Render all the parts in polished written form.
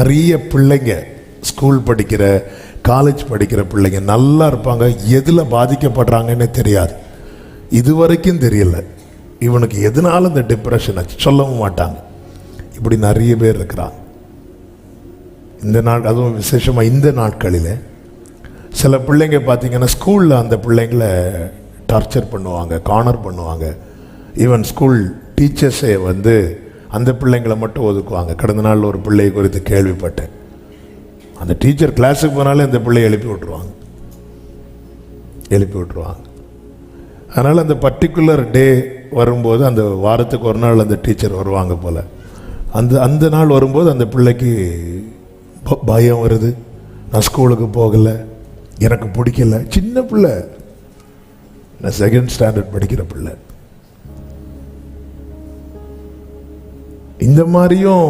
நிறைய பிள்ளைங்க ஸ்கூல் படிக்கிற காலேஜ் படிக்கிற பிள்ளைங்க நல்லா இருப்பாங்க, எதில் பாதிக்கப்படுறாங்கன்னு தெரியாது. இதுவரைக்கும் தெரியல இவனுக்கு எதனால இந்த டிப்ரெஷன் ஆச்சு, சொல்லவும் மாட்டாங்க. இப்படி நிறைய பேர் இருக்கிறாங்க இந்த நாள். அதுவும் விசேஷமாக இந்த நாட்களில் சில பிள்ளைங்க பார்த்தீங்கன்னா ஸ்கூலில் அந்த பிள்ளைங்களை டார்ச்சர் பண்ணுவாங்க, கார்னர் பண்ணுவாங்க. ஈவன் ஸ்கூல் டீச்சர்ஸே அந்த பிள்ளைங்களை மட்டும் ஒதுக்குவாங்க. கடந்த நாள் ஒரு பிள்ளை குறித்து கேள்விப்பட்டேன். அந்த டீச்சர் கிளாஸுக்கு போனாலே அந்த பிள்ளையை எழுப்பி விட்டுருவாங்க. அதனால் அந்த பர்டிகுலர் டே வரும்போது, அந்த வாரத்துக்கு ஒரு நாள் அந்த டீச்சர் வருவாங்க போல். அந்த நாள் வரும்போது அந்த பிள்ளைக்கு பயம் வருது. நான் ஸ்கூலுக்கு போகலை, எனக்கு பிடிக்கல. சின்ன பிள்ளை, நான் 2nd ஸ்டாண்டர்ட் படிக்கிற பிள்ளை. இந்த மாதிரியும்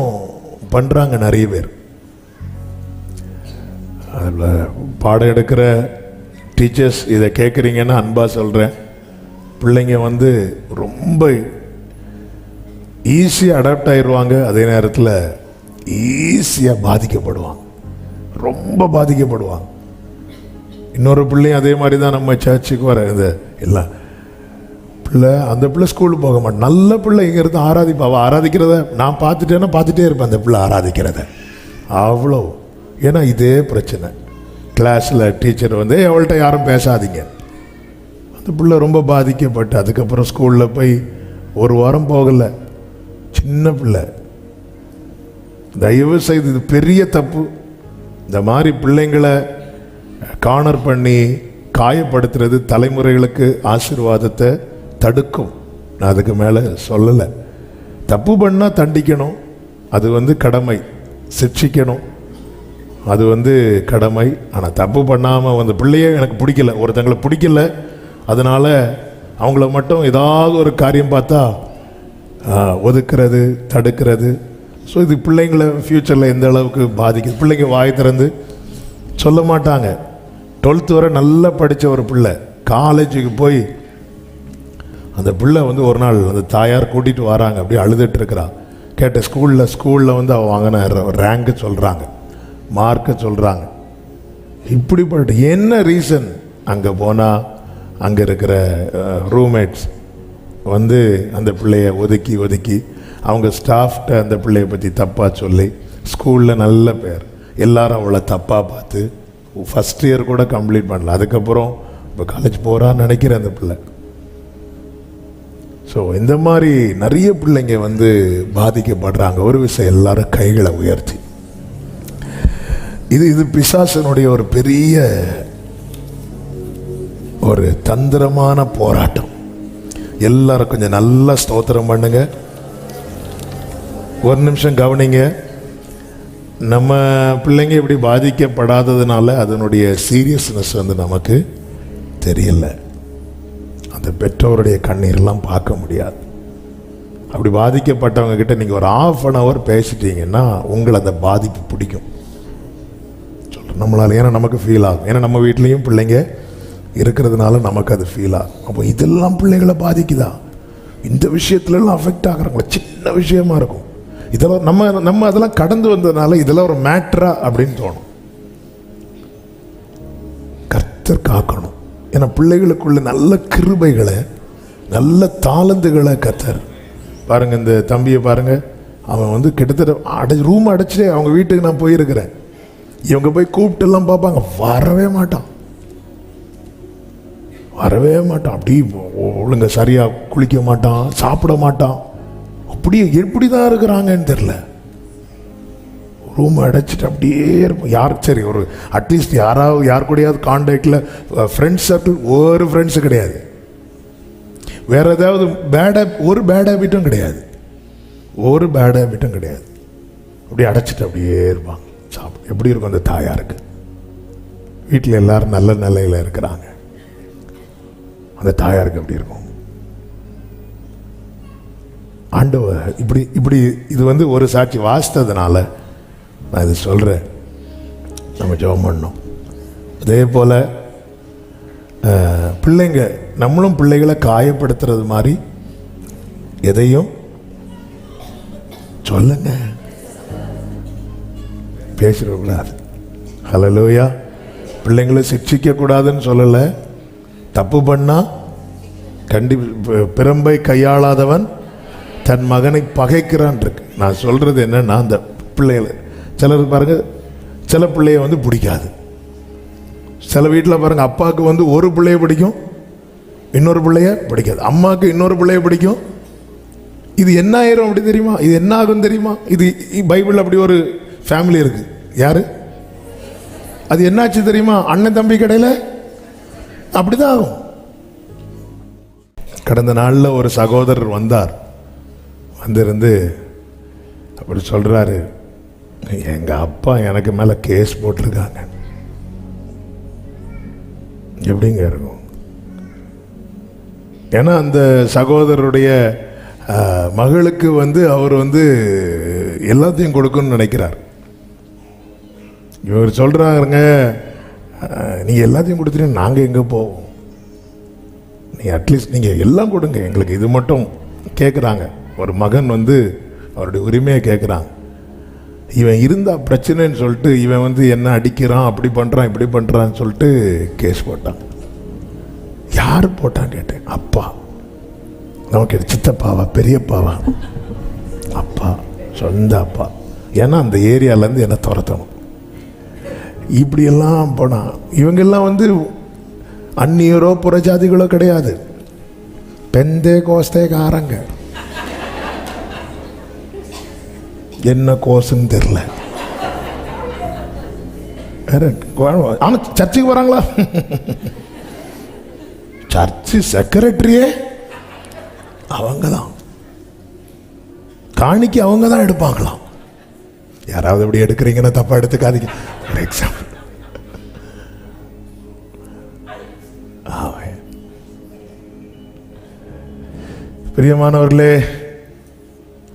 பண்ணுறாங்க நிறைய பேர். அதில் பாடம் எடுக்கிற டீச்சர்ஸ் இதை கேட்குறீங்கன்னா அன்பாக சொல்கிறேன், பிள்ளைங்க ரொம்ப ஈஸியாக அடாப்ட் ஆயிடுவாங்க. அதே நேரத்தில் ஈஸியாக பாதிக்கப்படுவாங்க, ரொம்ப பாதிக்கப்படுவாங்க. இன்னொரு பிள்ளையும் அதே மாதிரி தான் நம்ம சர்ச்சுக்கு வர எல்லாம் பிள்ளை, அந்த பிள்ளை ஸ்கூலுக்கு போக மாட்டேன். நல்ல பிள்ளை இங்கே இருந்து ஆராதிப்பா, அவள் ஆராதிக்கிறத நான் பார்த்துட்டே இருப்பேன் அந்த பிள்ளை ஆராதிக்கிறத. அவ்வளோ. ஏன்னா இதே பிரச்சனை. கிளாஸில் டீச்சர் அவள்கிட்ட யாரும் பேசாதீங்க. அந்த பிள்ளை ரொம்ப பாதிக்கப்பட்டு அதுக்கப்புறம் ஸ்கூலில் போய் ஒரு வாரம் போகலை. சின்ன பிள்ளை. தயவு செய்து இது பெரிய தப்பு. இந்த மாதிரி பிள்ளைங்களை கார்னர் பண்ணி காயப்படுத்துறது தலைமுறைகளுக்கு ஆசீர்வாதத்தை தடுக்கும். நான் அதுக்கு மேலே சொல்லலை. தப்பு பண்ணால் தண்டிக்கணும், அது கடமை. சிக்ஷிக்கணும், அது கடமை. ஆனால் தப்பு பண்ணாமல் பிள்ளையே எனக்கு பிடிக்கல, ஒருத்தங்களை பிடிக்கல, அதனால் அவங்கள மட்டும் ஏதாவது ஒரு காரியம் பார்த்தா ஒதுக்கிறது, தடுக்கிறது. ஸோ இது பிள்ளைங்களை ஃப்யூச்சரில் எந்த அளவுக்கு பாதிக்குது. பிள்ளைங்க வாய் திறந்து சொல்ல மாட்டாங்க. 12th வரை நல்லா படித்த ஒரு பிள்ளை காலேஜுக்கு போய் அந்த பிள்ளை ஒரு நாள் அந்த தாயார் கூட்டிகிட்டு வராங்க, அப்படியே அழுதுட்டு இருக்கிறா. கேட்ட ஸ்கூலில் அவள் வாங்கின ரேங்க்கு சொல்கிறாங்க, மார்க்கை சொல்கிறாங்க. இப்படிப்பட்ட என்ன ரீசன்? அங்கே போனால் அங்கே இருக்கிற ரூம்மேட்ஸ் அந்த பிள்ளைய ஒதுக்கி அவங்க ஸ்டாஃப்கிட்ட அந்த பிள்ளைய பற்றி தப்பாக சொல்லி ஸ்கூலில் நல்ல பேர், எல்லாரும் அவளை தப்பாக பார்த்து ஃபஸ்ட் இயர் கூட கம்ப்ளீட் பண்ணல. அதுக்கப்புறம் இப்போ காலேஜ் போகிறான்னு நினைக்கிறேன் அந்த பிள்ளை. ஸோ இந்த மாதிரி நிறைய பிள்ளைங்க பாதிக்கப்படுறாங்க. ஒரு விஷயம், எல்லாரும் கைகளை உயர்த்தி, இது பிசாசனுடைய ஒரு பெரிய ஒரு தந்திரமான போராட்டம். எல்லாரும் கொஞ்சம் நல்லா ஸ்தோத்திரம் பண்ணுங்க. ஒரு நிமிஷம் கவனிங்க. நம்ம பிள்ளைங்க இப்படி பாதிக்கப்படாததுனால அதனுடைய சீரியஸ்னஸ் நமக்கு தெரியல. அந்த பெற்றோருடைய கண்ணீரெல்லாம் பார்க்க முடியாது. அப்படி பாதிக்கப்பட்டவங்க கிட்ட நீங்கள் ஒரு 1/2 hour பேசிட்டீங்கன்னா உங்களை அந்த பாதிப்பு பிடிக்கும். சொல்கிறேன் நம்மளால். ஏன்னா நமக்கு ஃபீல் ஆகும். ஏன்னா நம்ம வீட்லேயும் பிள்ளைங்க இருக்கிறதுனால நமக்கு அது ஃபீல் ஆகும். அப்போ இதெல்லாம் பிள்ளைகளை பாதிக்குதா? இந்த விஷயத்துலலாம் அஃபெக்ட் ஆகிறாங்களா? சின்ன விஷயமா இருக்கும். இதெல்லாம் நம்ம அதெல்லாம் கடந்து வந்ததுனால இதெல்லாம் ஒரு மேட்ரா அப்படின்னு தோணும். கர்த்தர் காக்கணும். ஏன்னா பிள்ளைகளுக்குள்ள நல்ல கிருபைகளை, நல்ல தாளந்துகளை கர்த்தர். பாருங்க, இந்த தம்பியை பாருங்க, அவன் கிட்டத்தட்ட ரூம் அடைச்சிட்டே அவங்க வீட்டுக்கு நான் போயிருக்கிறேன். இவங்க போய் கூப்பிட்டுலாம் பார்ப்பாங்க, வரவே மாட்டான். அப்படி ஒழுங்க சரியாக குளிக்க மாட்டான், சாப்பிட மாட்டான். அப்படியே எப்படி தான் இருக்கிறாங்கன்னு தெரில. ரூம் அடைச்சிட்டு அப்படியே இருப்போம். சரி, ஒரு அட்லீஸ்ட் யார் கூடயாவது கான்டாக்டில் ஃப்ரெண்ட்ஸ் சர்க்கிள், ஒரு ஃப்ரெண்ட்ஸு கிடையாது. வேறு ஏதாவது ஒரு பேட் ஹேபிட்டும் கிடையாது. அப்படியே அடைச்சிட்டு அப்படியே இருப்பாங்க. எப்படி இருக்கும் அந்த தாயாருக்கு? வீட்டில் எல்லாரும் நல்ல நிலையில் இருக்கிறாங்க, அந்த தாயாருக்கு எப்படி இருக்கும்? ஆண்டவர் இப்படி இது ஒரு சாட்சி வாசித்ததுனால நான் இது சொல்கிறேன். நம்ம ஜெபம் பண்ணோம். அதே போல் பிள்ளைங்க, நம்மளும் பிள்ளைகளை காயப்படுத்துறது மாதிரி எதையும் சொல்லுங்க. பேசிடக்கூடாது. ஹல்லேலூயா. பிள்ளைங்களை சிக்ஷிக்க கூடாதுன்னு சொல்லலை. தப்பு பண்ணா பிரம்பை கையாளாதவன் தன் மகனை பகைக்கிறான் இருக்கு. நான் சொல்றது என்னன்னா, அந்த பிள்ளைகளை சிலர் பாருங்க, சில பிள்ளைய பிடிக்காது. சில வீட்டில் பாருங்க, அப்பாவுக்கு ஒரு பிள்ளைய பிடிக்கும், இன்னொரு பிள்ளைய பிடிக்காது. அம்மாவுக்கு இன்னொரு பிள்ளைய பிடிக்கும். இது என்ன ஆயிரும் அப்படி தெரியுமா? இது என்ன ஆகும் தெரியுமா? இது பைபிள் அப்படி ஒரு ஃபேமிலி இருக்கு. யாரு அது? என்னாச்சு தெரியுமா? அண்ணன் தம்பி கடையில் அப்படிதான் ஆகும். கடந்த நாளில் ஒரு சகோதரர் வந்தார். வந்திருந்து அப்படி சொல்றாரு, எங்க அப்பா எனக்கு மேல கேஸ் போட்டிருக்காங்க. எப்படிங்க இருக்கும்? ஏன்னா அந்த சகோதரருடைய மகளுக்கு அவர் எல்லாத்தையும் கொடுக்கணும்னு நினைக்கிறார். இவர் சொல்றாருங்க, நீங்க எல்லாத்தையும் கொடுத்துட்டு நாங்க எங்க போவோம்? நீ அட்லீஸ்ட் நீங்க எல்லாம் கொடுங்க எங்களுக்கு, இது மட்டும் கேட்குறாங்க. ஒரு மகன் அவருடைய உரிமையை கேட்குறாங்க. இவன் இருந்தா பிரச்சனைன்னு சொல்லிட்டு இவன் என்ன அடிக்கிறான், அப்படி பண்றான், இப்படி பண்றான்னு சொல்லிட்டு கேஸ் போட்டான். யாரு போட்டான்னு கேட்டேன். அப்பா. நமக்கு சித்தப்பாவா பெரியப்பாவா? அப்பா, சொந்த அப்பா. ஏன்னா அந்த ஏரியாலேருந்து என்ன துரத்தணும். இப்படியெல்லாம் போனா இவங்கெல்லாம் அந்நியரோ புறஜாதிகளோ கிடையாது, பெந்தே கோஸ்தேக்காரங்க. என்ன கோசுன்னு தெரியல. ஆனா சர்ச்சுக்கு வராங்களா? சர்ச்சு செக்ரட்டரியே அவங்க தான், காணிக்கு அவங்க தான் எடுப்பாங்களாம். யாராவது இப்படி எடுக்கிறீங்கன்னா தப்பா எடுத்துக்காதீங்க. ஒரு எக்ஸாம்பிள். பிரியமானவர்களே,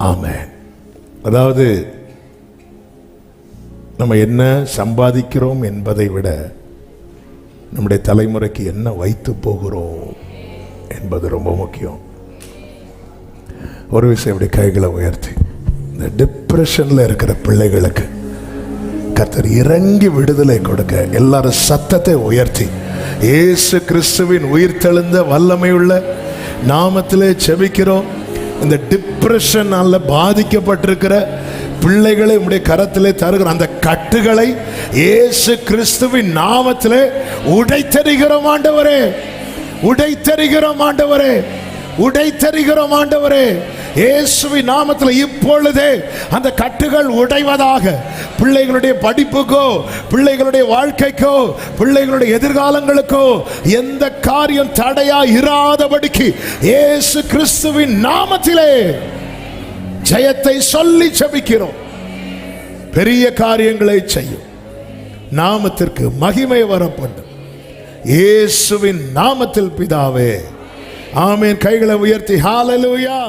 ஆமென். அதாவது நம்ம என்ன சம்பாதிக்கிறோம் என்பதை விட நம்முடைய தலைமுறைக்கு என்ன வைத்து போகிறோம் என்பது ரொம்ப முக்கியம். ஒரு விஷயம், இப்படி கைகளை உயர்த்தி, இந்த டிப்ரெஷன்ல இருக்கிற பிள்ளைகளுக்கு கர்த்தர் இறங்கி விடுதலை கொடுக்க எல்லாரும் சத்தத்தை உயர்த்தி இயேசு கிறிஸ்துவின் உயிர்த்தெழுந்த வல்லமையுள்ள நாமத்திலே செபிக்கிறோம். இந்த டிப்ரெஷனால பாதிக்கப்பட்டிருக்கிற பிள்ளைகளை உடைய கரத்திலே தருகிற அந்த கட்டுகளை இயேசு கிறிஸ்துவின் நாமத்திலே உடைத்தெறிகிறோம் ஆண்டவரே, உடைத்தெறிகிறோம் ஆண்டவரே, உடைத்தெறிகிறோம் ஆண்டவரே. இயேசுவின் நாமத்தில் இப்பொழுதே அந்த கட்டுகள் உடைவதாக. பிள்ளைகளுடைய படிப்புக்கோ, பிள்ளைகளுடைய வாழ்க்கைக்கோ, பிள்ளைகளுடைய எதிர்காலங்களுக்கோ எந்த காரியம் தடையா இராதபடிக்கு இயேசு கிறிஸ்துவின் நாமத்திலே ஜெயத்தை சொல்லி ஜெபிக்கிறோம். பெரிய காரியங்களை செய்யும் நாமத்திற்கு மகிமை வரப்படும். இயேசுவின் நாமத்தில் பிதாவே, ஆமென். கைகளை உயர்த்தி ஹல்லேலூயா.